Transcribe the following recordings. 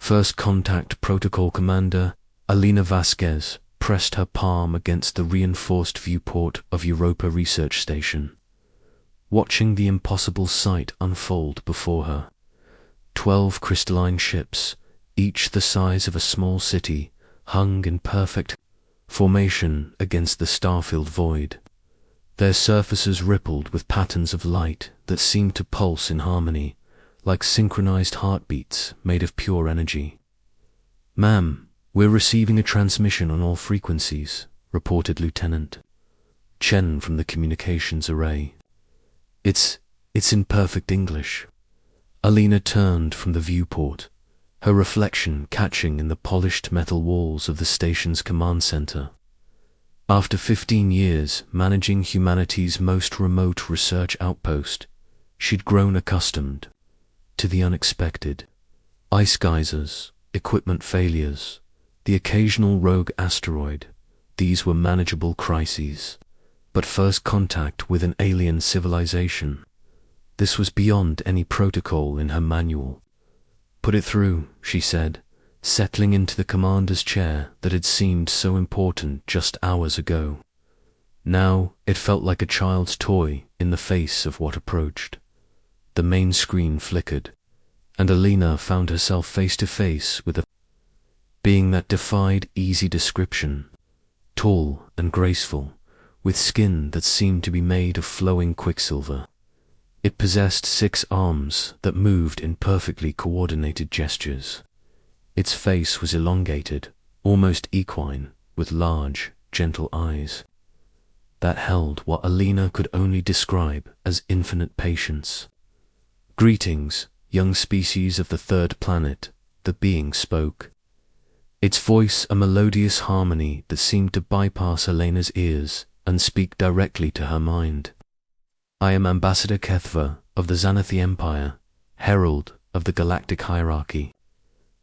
First Contact Protocol Commander Alina Vasquez pressed her palm against the reinforced viewport of Europa Research Station, watching the impossible sight unfold before her. 12 crystalline ships, each the size of a small city, hung in perfect formation against the star-filled void. Their surfaces rippled with patterns of light that seemed to pulse in harmony, like synchronized heartbeats made of pure energy. "Ma'am, we're receiving a transmission on all frequencies," reported Lieutenant Chen from the communications array. It's in perfect English." Alina turned from the viewport, her reflection catching in the polished metal walls of the station's command center. After 15 years managing humanity's most remote research outpost, she'd grown accustomed to the unexpected. Ice geysers, equipment failures, the occasional rogue asteroid, these were manageable crises. But first contact with an alien civilization, this was beyond any protocol in her manual. "Put it through," she said, settling into the commander's chair that had seemed so important just hours ago. Now it felt like a child's toy in the face of what approached. The main screen flickered, and Alina found herself face to face with a being that defied easy description, tall and graceful, with skin that seemed to be made of flowing quicksilver. It possessed 6 arms that moved in perfectly coordinated gestures. Its face was elongated, almost equine, with large, gentle eyes that held what Alina could only describe as infinite patience. "Greetings, young species of the 3rd planet," the being spoke. Its voice a melodious harmony that seemed to bypass Elena's ears and speak directly to her mind. "I am Ambassador Kethva of the Xanathi Empire, herald of the galactic hierarchy.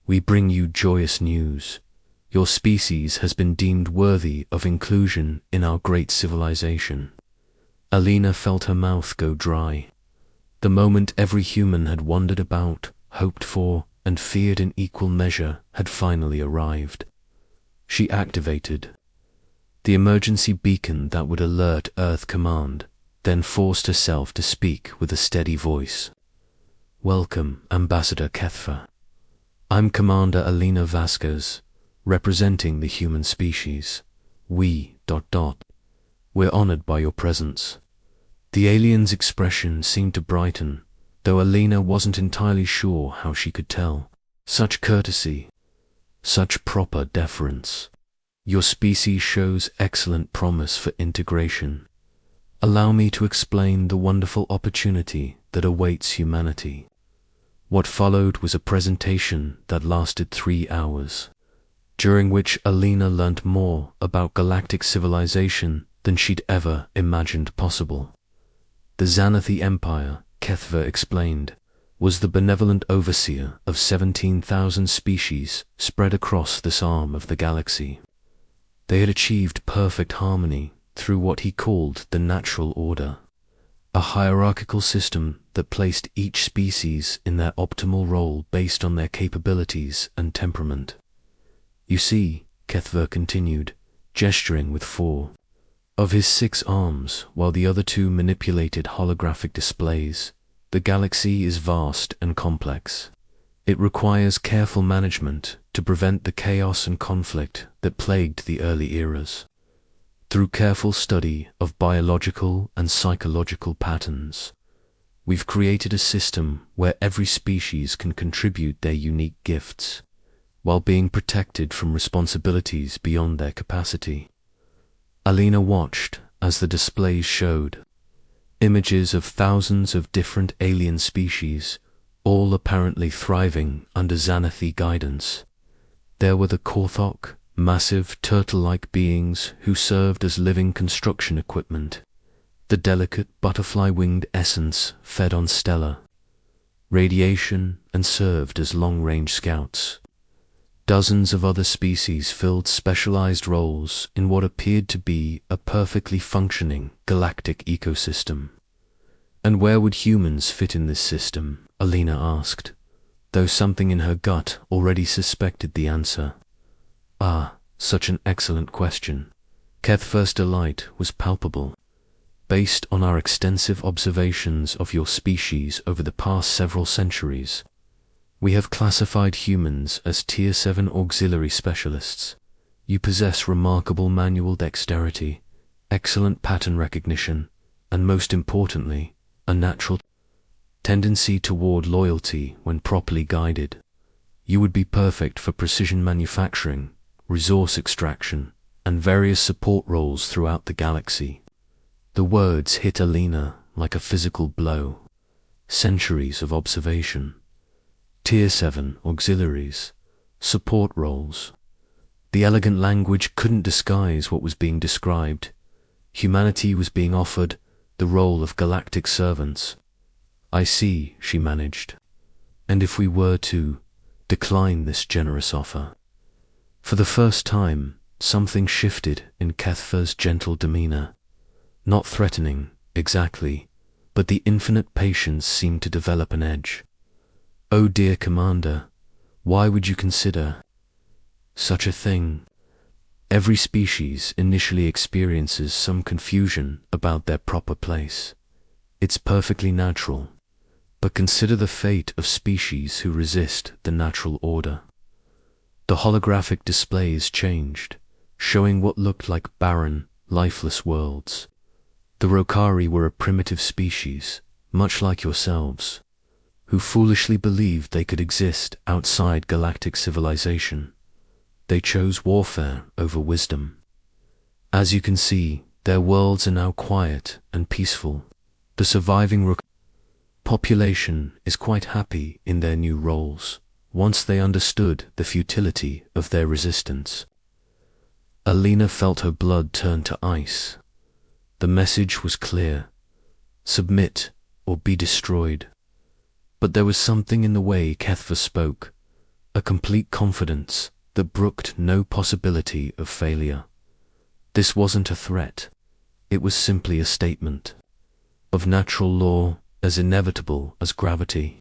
We bring you joyous news. Your species has been deemed worthy of inclusion in our great civilization." Alina felt her mouth go dry. The moment every human had wondered about, hoped for, and feared in equal measure had finally arrived. She activated the emergency beacon that would alert Earth Command, then forced herself to speak with a steady voice. "Welcome, Ambassador Kethva. I'm Commander Alina Vasquez, representing the human species. We're honored by your presence." The alien's expression seemed to brighten, though Alina wasn't entirely sure how she could tell. Such courtesy, such proper deference. "Your species shows excellent promise for integration. Allow me to explain the wonderful opportunity that awaits humanity." What followed was a presentation that lasted 3 hours, during which Alina learned more about galactic civilization than she'd ever imagined possible. The Xanathi Empire, Kethva explained, was the benevolent overseer of 17,000 species spread across this arm of the galaxy. They had achieved perfect harmony through what he called the natural order, a hierarchical system that placed each species in their optimal role based on their capabilities and temperament. "You see," Kethva continued, gesturing with 4 of his 6 arms while the other 2 manipulated holographic displays, "the galaxy is vast and complex. It requires careful management to prevent the chaos and conflict that plagued the early eras. Through careful study of biological and psychological patterns, we've created a system where every species can contribute their unique gifts, while being protected from responsibilities beyond their capacity." Alina watched as the displays showed images of thousands of different alien species, all apparently thriving under Xanathi guidance. There were the Korthok, massive turtle-like beings who served as living construction equipment, the delicate butterfly-winged essence fed on stellar radiation and served as long-range scouts. Dozens of other species filled specialized roles in what appeared to be a perfectly functioning galactic ecosystem. "And where would humans fit in this system?" Alina asked. though something in her gut already suspected the answer. Ah, such an excellent question. Kethver's delight was palpable. Based on our extensive observations of your species over the past several centuries, we have classified humans as Tier 7 auxiliary specialists. You possess remarkable manual dexterity, excellent pattern recognition, and most importantly, a natural tendency toward loyalty when properly guided. You would be perfect for precision manufacturing, resource extraction, and various support roles throughout the galaxy. The words hit Alina like a physical blow. Centuries of observation. Tier 7 auxiliaries, support roles. The elegant language couldn't disguise what was being described. Humanity was being offered the role of galactic servants. I see, she managed. And if we were to decline this generous offer? For the first time, something shifted in Kethver's gentle demeanor. Not threatening, exactly, but the infinite patience seemed to develop an edge. Oh dear Commander, why would you consider such a thing? Every species initially experiences some confusion about their proper place. It's perfectly natural. But consider the fate of species who resist the natural order. The holographic displays changed, showing what looked like barren, lifeless worlds. The Rokari were a primitive species, much like yourselves, who foolishly believed they could exist outside galactic civilization. They chose warfare over wisdom. As you can see, their worlds are now quiet and peaceful. The surviving Rokari population is quite happy in their new roles, once they understood the futility of their resistance. Alina felt her blood turn to ice. The message was clear: submit or be destroyed. But there was something in the way Kethver spoke, a complete confidence that brooked no possibility of failure. This wasn't a threat, it was simply a statement of natural law as inevitable as gravity.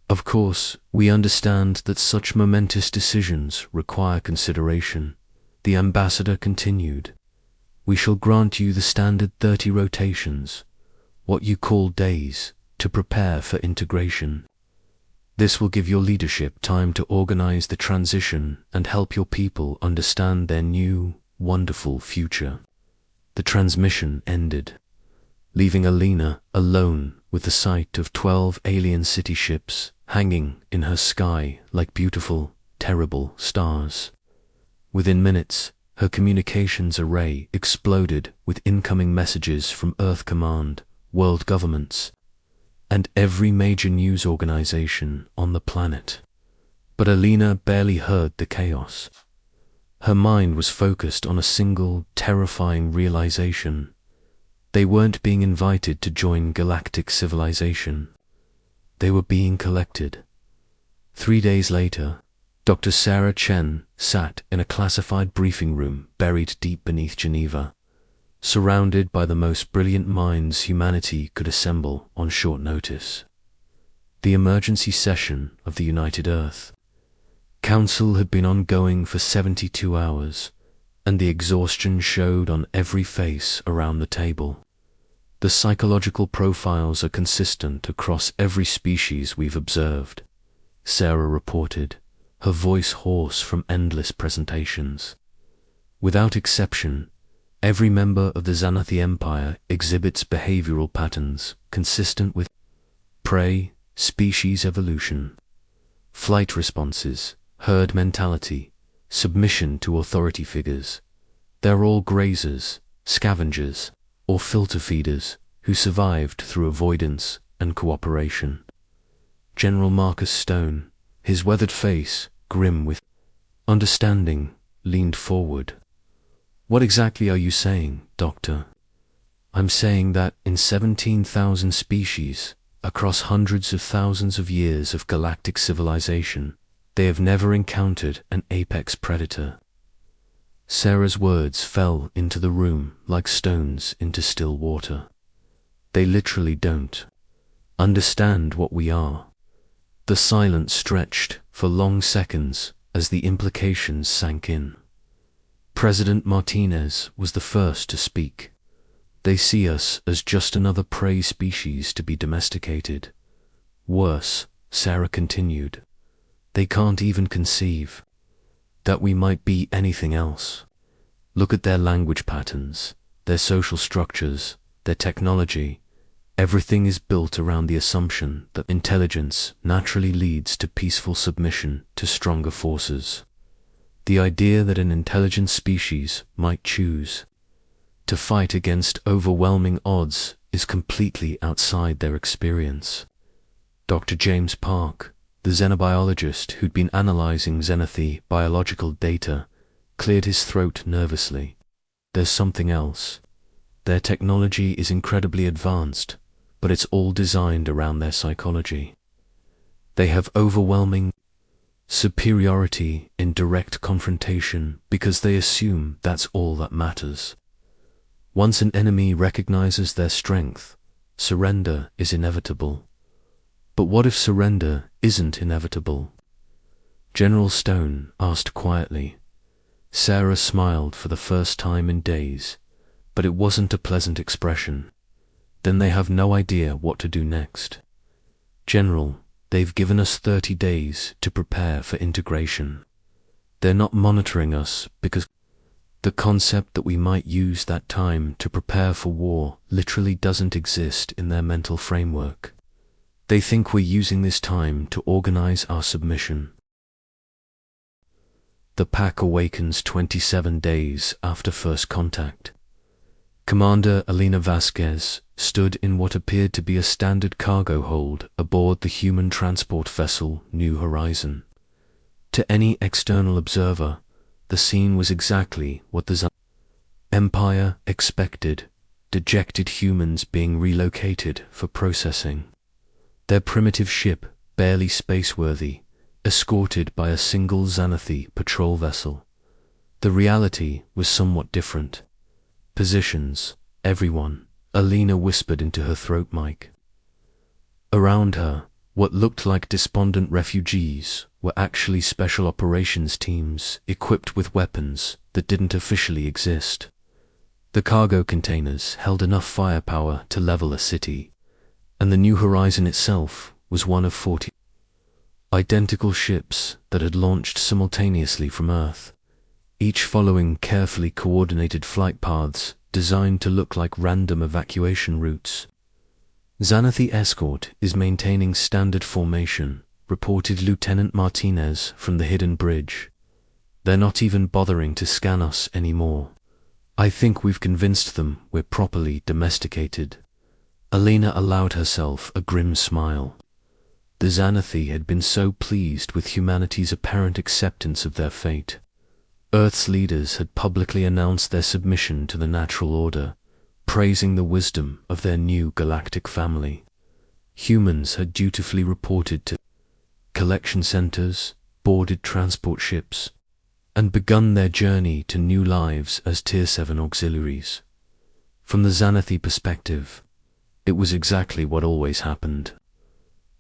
Of course, we understand that such momentous decisions require consideration, the ambassador continued. We shall grant you the standard 30 rotations, what you call days, to prepare for integration. This will give your leadership time to organize the transition and help your people understand their new, wonderful future. The transmission ended, leaving Alina alone with the sight of 12 alien city ships hanging in her sky like beautiful, terrible stars. Within minutes, her communications array exploded with incoming messages from Earth Command, world governments, and every major news organization on the planet. But Alina barely heard the chaos. Her mind was focused on a single, terrifying realization. They weren't being invited to join galactic civilization. They were being collected. 3 days later, Dr. Sarah Chen sat in a classified briefing room buried deep beneath Geneva, surrounded by the most brilliant minds humanity could assemble on short notice. The emergency session of the United Earth Council had been ongoing for 72 hours, and the exhaustion showed on every face around the table. The psychological profiles are consistent across every species we've observed, Sarah reported, her voice hoarse from endless presentations. Without exception, every member of the Xanathi Empire exhibits behavioral patterns consistent with prey, species evolution, flight responses, herd mentality, submission to authority figures. They're all grazers, scavengers, or filter feeders who survived through avoidance and cooperation. General Marcus Stone, his weathered face grim with understanding, leaned forward. What exactly are you saying, Doctor? I'm saying that in 17,000 species, across hundreds of thousands of years of galactic civilization, they have never encountered an apex predator. Sarah's words fell into the room like stones into still water. They literally don't understand what we are. The silence stretched for long seconds as the implications sank in. President Martinez was the first to speak. They see us as just another prey species to be domesticated. Worse, Sarah continued, they can't even conceive that we might be anything else. Look at their language patterns, their social structures, their technology. Everything is built around the assumption that intelligence naturally leads to peaceful submission to stronger forces. The idea that an intelligent species might choose to fight against overwhelming odds is completely outside their experience. Dr. James Park, the xenobiologist who'd been analyzing xenothy biological data, cleared his throat nervously. There's something else. Their technology is incredibly advanced, but it's all designed around their psychology. They have overwhelming superiority in direct confrontation because they assume that's all that matters. Once an enemy recognizes their strength, surrender is inevitable. But what if surrender isn't inevitable? General Stone asked quietly. Sarah smiled for the first time in days, but it wasn't a pleasant expression. Then they have no idea what to do next. General, they've given us 30 days to prepare for integration. They're not monitoring us because the concept that we might use that time to prepare for war literally doesn't exist in their mental framework. They think we're using this time to organize our submission. The pack awakens 27 days after first contact. Commander Elena Vasquez stood in what appeared to be a standard cargo hold aboard the human transport vessel New Horizon. To any external observer, the scene was exactly what the Empire expected: dejected humans being relocated for processing. Their primitive ship, barely spaceworthy, escorted by a single Xanathi patrol vessel. The reality was somewhat different. Positions, everyone, Alina whispered into her throat mic. Around her, what looked like despondent refugees were actually special operations teams equipped with weapons that didn't officially exist. The cargo containers held enough firepower to level a city, and the New Horizon itself was one of 40 identical ships that had launched simultaneously from Earth, each following carefully coordinated flight paths designed to look like random evacuation routes. Xanathi Escort is maintaining standard formation, reported Lieutenant Martinez from the hidden bridge. They're not even bothering to scan us anymore. I think we've convinced them we're properly domesticated. Alina allowed herself a grim smile. The Xanathi had been so pleased with humanity's apparent acceptance of their fate. Earth's leaders had publicly announced their submission to the natural order, praising the wisdom of their new galactic family. Humans had dutifully reported to collection centers, boarded transport ships, and begun their journey to new lives as Tier 7 auxiliaries. From the Xanathi perspective, it was exactly what always happened.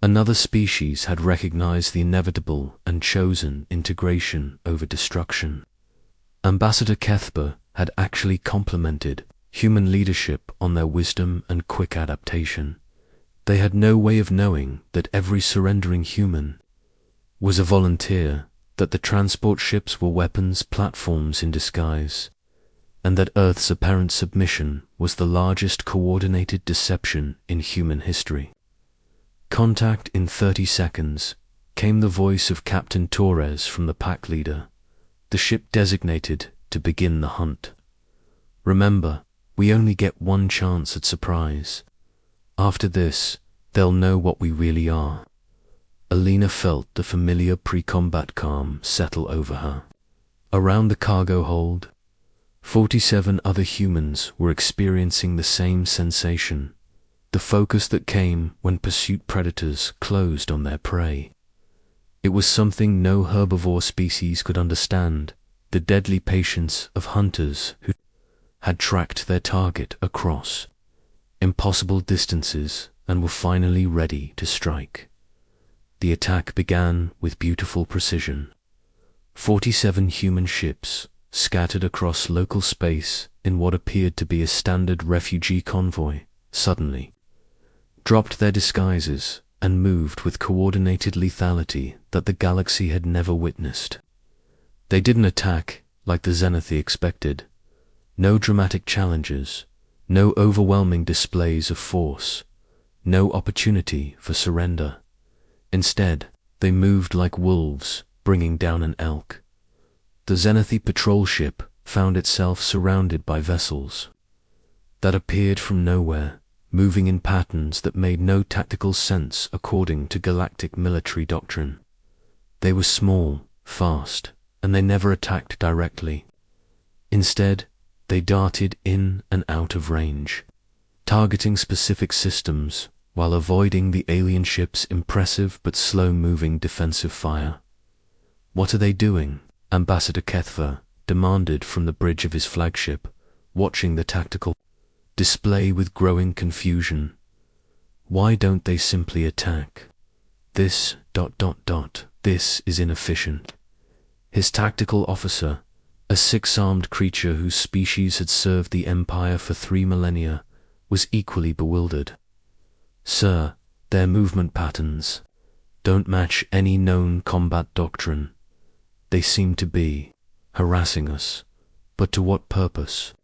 Another species had recognized the inevitable and chosen integration over destruction. Ambassador Kethba had actually complimented human leadership on their wisdom and quick adaptation. They had no way of knowing that every surrendering human was a volunteer, that the transport ships were weapons platforms in disguise, and that Earth's apparent submission was the largest coordinated deception in human history. Contact in 30 seconds, came the voice of Captain Torres from the pack leader, the ship designated to begin the hunt. Remember, we only get one chance at surprise. After this, they'll know what we really are. Alina felt the familiar pre-combat calm settle over her. Around the cargo hold, 47 other humans were experiencing the same sensation, the focus that came when pursuit predators closed on their prey. It was something no herbivore species could understand, the deadly patience of hunters who had tracked their target across impossible distances and were finally ready to strike. The attack began with beautiful precision. 47 human ships, scattered across local space in what appeared to be a standard refugee convoy, suddenly dropped their disguises and moved with coordinated lethality that the galaxy had never witnessed. They didn't attack like the Zeniths expected. No dramatic challenges, no overwhelming displays of force, no opportunity for surrender. Instead, they moved like wolves, bringing down an elk. The Zenith patrol ship found itself surrounded by vessels that appeared from nowhere, moving in patterns that made no tactical sense according to galactic military doctrine. They were small, fast, and they never attacked directly. Instead, they darted in and out of range, targeting specific systems while avoiding the alien ship's impressive but slow-moving defensive fire. "What are they doing?" Ambassador Kethver demanded from the bridge of his flagship, watching the tactical display with growing confusion. "Why don't they simply attack? This... This is inefficient." His tactical officer, a six-armed creature whose species had served the Empire for 3 millennia, was equally bewildered. "Sir, their movement patterns don't match any known combat doctrine. They seem to be harassing us, but to what purpose?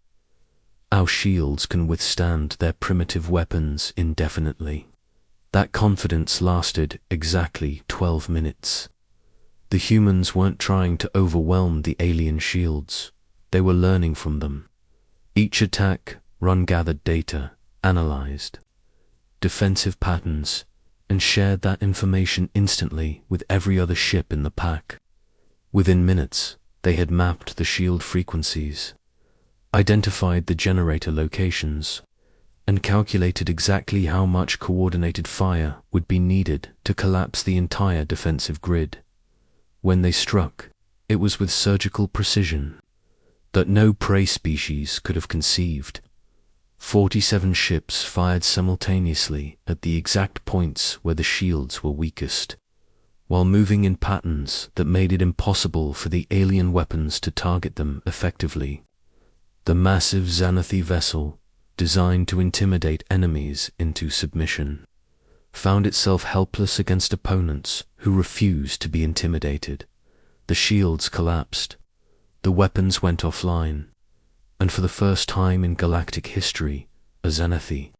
Our shields can withstand their primitive weapons indefinitely." That confidence lasted exactly 12 minutes. The humans weren't trying to overwhelm the alien shields. They were learning from them. Each attack run gathered data, analyzed defensive patterns, and shared that information instantly with every other ship in the pack. Within minutes, they had mapped the shield frequencies, identified the generator locations, and calculated exactly how much coordinated fire would be needed to collapse the entire defensive grid. When they struck, it was with surgical precision that no prey species could have conceived. 47 ships fired simultaneously at the exact points where the shields were weakest, while moving in patterns that made it impossible for the alien weapons to target them effectively. The massive Xanathi vessel, designed to intimidate enemies into submission, found itself helpless against opponents who refused to be intimidated. The shields collapsed, the weapons went offline, and for the first time in galactic history, a Xanathi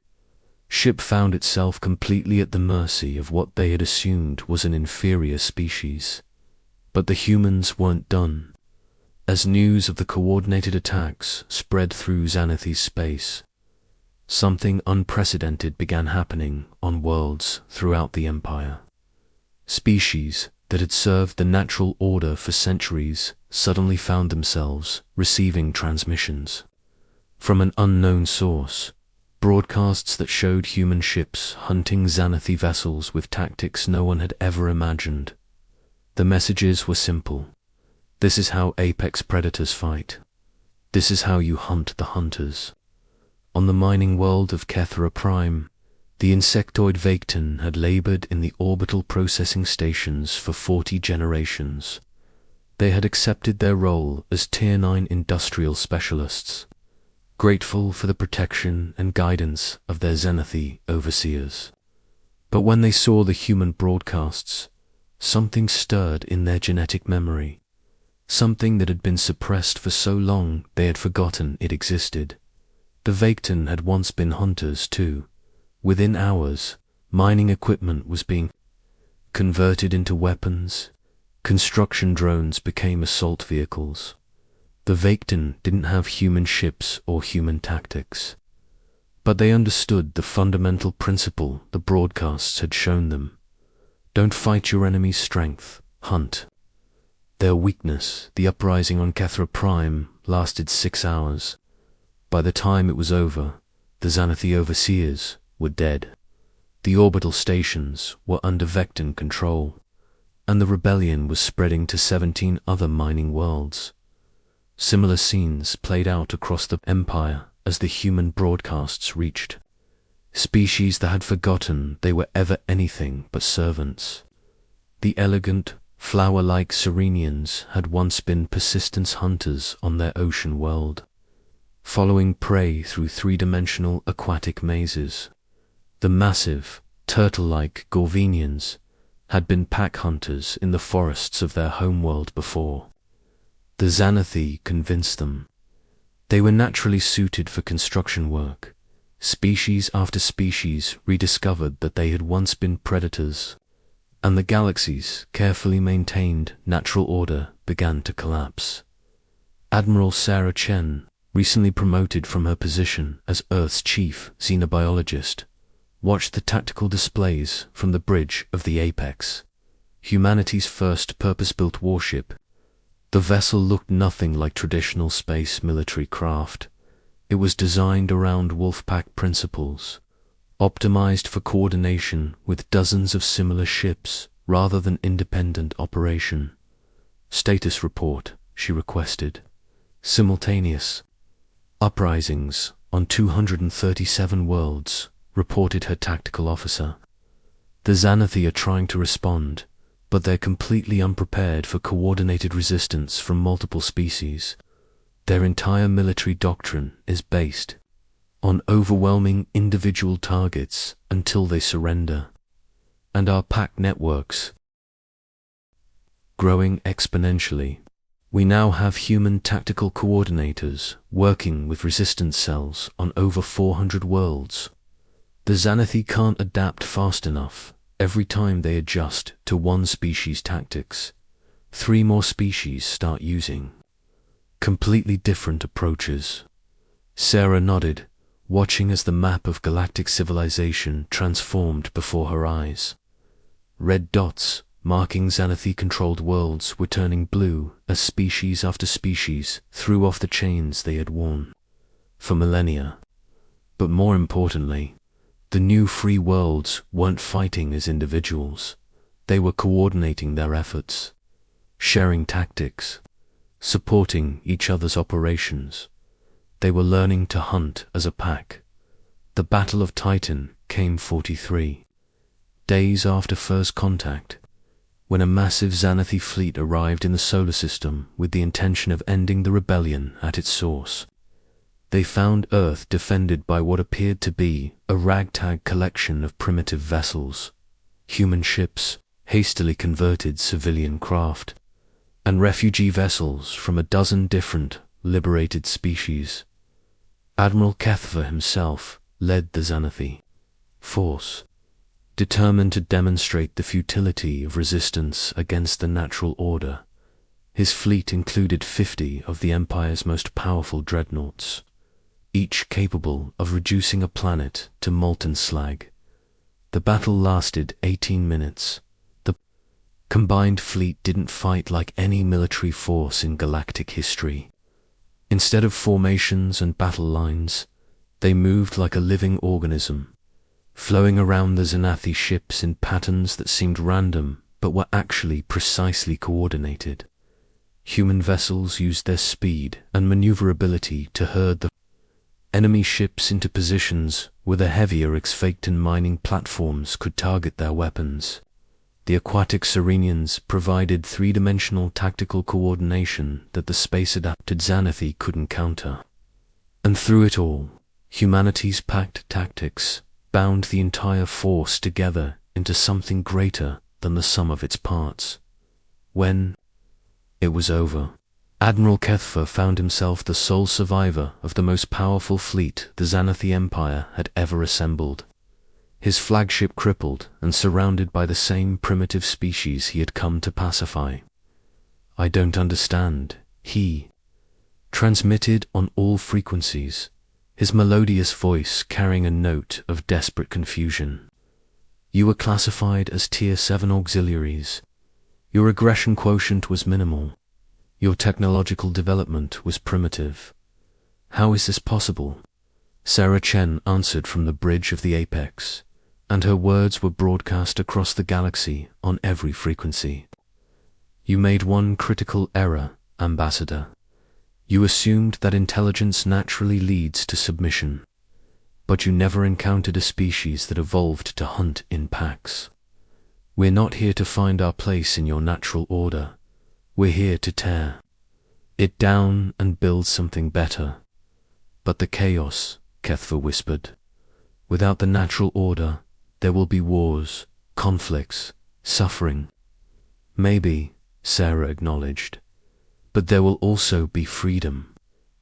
ship found itself completely at the mercy of what they had assumed was an inferior species. But the humans weren't done. As news of the coordinated attacks spread through Xanathi's space, something unprecedented began happening on worlds throughout the Empire. Species that had served the natural order for centuries suddenly found themselves receiving transmissions from an unknown source, broadcasts that showed human ships hunting Xanathi vessels with tactics no one had ever imagined. The messages were simple. This is how apex predators fight. This is how you hunt the hunters. On the mining world of Kethra Prime, the insectoid Vacton had labored in the orbital processing stations for 40 generations. They had accepted their role as Tier 9 industrial specialists, grateful for the protection and guidance of their Xanathi overseers. But when they saw the human broadcasts, something stirred in their genetic memory, something that had been suppressed for so long they had forgotten it existed. The Vacton had once been hunters too. Within hours, mining equipment was being converted into weapons. Construction drones became assault vehicles. The Vacton didn't have human ships or human tactics, but they understood the fundamental principle the broadcasts had shown them. Don't fight your enemy's strength, hunt their weakness. The uprising on Kethra Prime lasted 6 hours. By the time it was over, the Xanathi overseers were dead. The orbital stations were under Vecton control, and the rebellion was spreading to 17 other mining worlds. Similar scenes played out across the Empire as the human broadcasts reached species that had forgotten they were ever anything but servants. The elegant, flower-like Serenians had once been persistent hunters on their ocean world, following prey through three-dimensional aquatic mazes. The massive, turtle-like Gorvenians had been pack hunters in the forests of their homeworld before. The Xanathi convinced them. They were naturally suited for construction work. Species after species rediscovered that they had once been predators, and the galaxy's carefully maintained natural order began to collapse. Admiral Sarah Chen, recently promoted from her position as Earth's chief xenobiologist, watched the tactical displays from the bridge of the Apex, humanity's first purpose-built warship. The vessel looked nothing like traditional space military craft. It was designed around Wolfpack principles, optimized for coordination with dozens of similar ships rather than independent operation. Status report, she requested. Simultaneous uprisings on 237 worlds, reported her tactical officer. The Xanathi are trying to respond, but they're completely unprepared for coordinated resistance from multiple species. Their entire military doctrine is based on overwhelming individual targets until they surrender. And our pack networks growing exponentially. We now have human tactical coordinators working with resistance cells on over 400 worlds. The Xanathi can't adapt fast enough. Every time they adjust to one species' tactics, 3 more species start using completely different approaches. Sarah nodded, watching as the map of galactic civilization transformed before her eyes. Red dots, marking Xanathi-controlled worlds, were turning blue as species after species threw off the chains they had worn for millennia. But more importantly, the new free worlds weren't fighting as individuals. They were coordinating their efforts, sharing tactics, supporting each other's operations. They were learning to hunt as a pack. The Battle of Titan came 43 days after first contact, when a massive Xanathi fleet arrived in the solar system with the intention of ending the rebellion at its source. They found Earth defended by what appeared to be a ragtag collection of primitive vessels, human ships, hastily converted civilian craft, and refugee vessels from a dozen different liberated species. Admiral Kethva himself led the Xanathi force, determined to demonstrate the futility of resistance against the natural order. His fleet included 50 of the Empire's most powerful dreadnoughts, each capable of reducing a planet to molten slag. The battle lasted 18 minutes. The combined fleet didn't fight like any military force in galactic history. Instead of formations and battle lines, they moved like a living organism, flowing around the Xanathi ships in patterns that seemed random but were actually precisely coordinated. Human vessels used their speed and maneuverability to herd the enemy ships into positions where the heavier X-Faked mining platforms could target their weapons. The aquatic Serenians provided three-dimensional tactical coordination that the space-adapted Xanathi couldn't counter. And through it all, humanity's pact tactics bound the entire force together into something greater than the sum of its parts. When it was over, Admiral Kethva found himself the sole survivor of the most powerful fleet the Xanathi Empire had ever assembled. His flagship crippled and surrounded by the same primitive species he had come to pacify. "I don't understand," he transmitted on all frequencies, his melodious voice carrying a note of desperate confusion. "You were classified as Tier 7 auxiliaries. Your aggression quotient was minimal. Your technological development was primitive. How is this possible?" Sarah Chen answered from the bridge of the Apex, and her words were broadcast across the galaxy on every frequency. "You made one critical error, Ambassador. You assumed that intelligence naturally leads to submission, but you never encountered a species that evolved to hunt in packs. We're not here to find our place in your natural order. We're here to tear it down and build something better. But the chaos, Kethva whispered. Without the natural order, there will be wars, conflicts, suffering. Maybe, Sarah acknowledged. But there will also be freedom.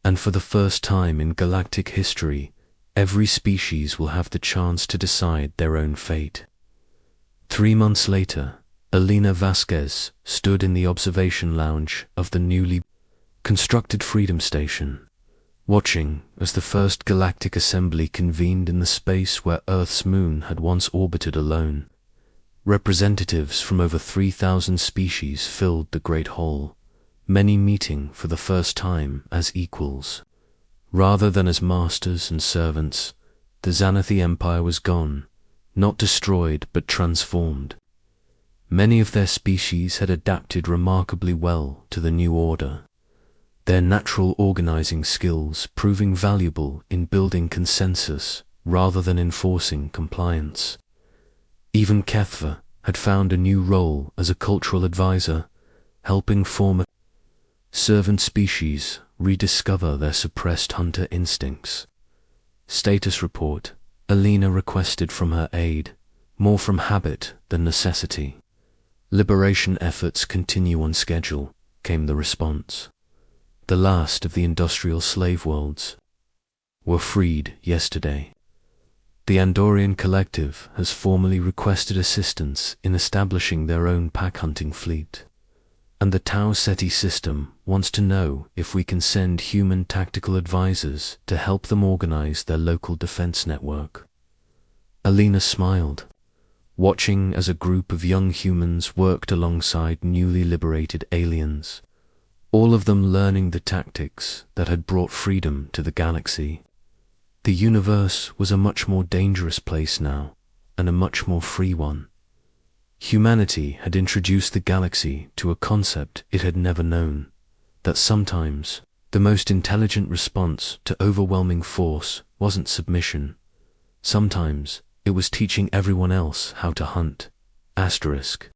And for the first time in galactic history, every species will have the chance to decide their own fate. 3 months later, Alina Vasquez stood in the observation lounge of the newly constructed Freedom Station, watching as the first galactic assembly convened in the space where Earth's moon had once orbited alone. Representatives from over 3,000 species filled the Great Hall, many meeting for the first time as equals. Rather than as masters and servants, the Xanathi Empire was gone, not destroyed but transformed. Many of their species had adapted remarkably well to the new order, their natural organizing skills proving valuable in building consensus rather than enforcing compliance. Even Kethva had found a new role as a cultural advisor, helping former servant species rediscover their suppressed hunter instincts. Status report, Alina requested from her aide, more from habit than necessity. Liberation efforts continue on schedule, came the response. The last of the industrial slave worlds were freed yesterday. The Andorian Collective has formally requested assistance in establishing their own pack-hunting fleet. And the Tau Ceti system wants to know if we can send human tactical advisors to help them organize their local defense network. Alina smiled, watching as a group of young humans worked alongside newly liberated aliens, all of them learning the tactics that had brought freedom to the galaxy. The universe was a much more dangerous place now, and a much more free one. Humanity had introduced the galaxy to a concept it had never known, that sometimes the most intelligent response to overwhelming force wasn't submission. Sometimes it was teaching everyone else how to hunt. Asterisk.